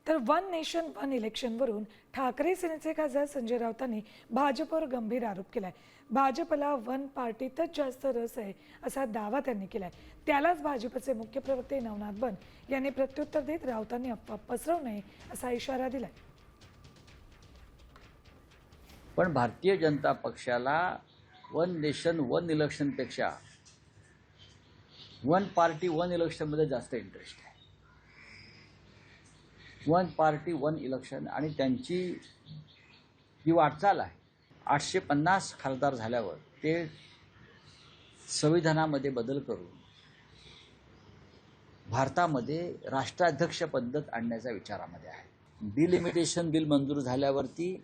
तर one nation one इलेक्शनवरून Thackeray सेनेचे खासदार संजय राऊतांनी भाजपवर गंभीर आरोप केलाय. भाजपला वन पार्टीतच जास्त रस आहे असा दावा त्यांनी केलाय. त्यालाच भाजपचे मुख्य प्रवक्ते नवनाथ बन यांनी प्रत्युत्तर देत राऊतांनी अफवा पसरवू नये असा इशारा दिलाय. पण भारतीय जनता पक्षाला वन नेशन वन इलेक्शनपेक्षा वन पार्टी वन इलेक्शनमध्ये जास्त इंटरेस्ट आहे. वन पार्टी वन इलेक्शन आणि त्यांची जी वाटचाल आहे 850 खासदार झाल्यावर ते संविधानामध्ये बदल करून भारतामध्ये राष्ट्राध्यक्ष पद्धत आणण्याच्या विचारामध्ये आहे. डिलिमिटेशन बिल मंजूर झाल्यावरती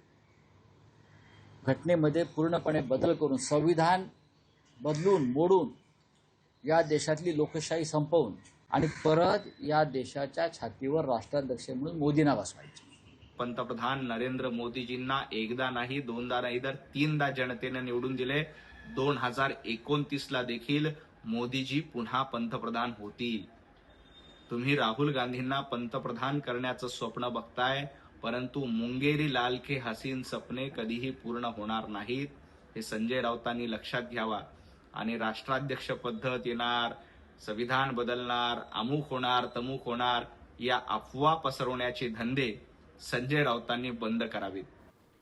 घटनेमध्ये पूर्णपणे बदल करून संविधान बदलून मोडून या देशातली लोकशाही संपवून आणि परत या देशाच्या छातीवर राष्ट्राध्यक्ष म्हणून मोदींना बसवायचे. पंतप्रधान नरेंद्र मोदीजींना एकदा नाही, दोनदा नाही, तर तीनदा जनतेने निवडून दिले. 2029ला देखील मोदीजी पुन्हा पंतप्रधान होतील. तुम्ही राहुल गांधींना पंतप्रधान करण्याचं स्वप्न बघताय, परंतु मुंगेरी लाल के हसीन सपने कधीही पूर्ण होणार नाहीत. हे संजय राऊतांनी लक्षात घ्यावा. आणि राष्ट्राध्यक्ष पद्धत येणार, संविधान बदलणार, अमुक होणार, तमुक होणार, या अफवा पसरवण्याचे धंदे संजय राऊतांनी बंद करावेत.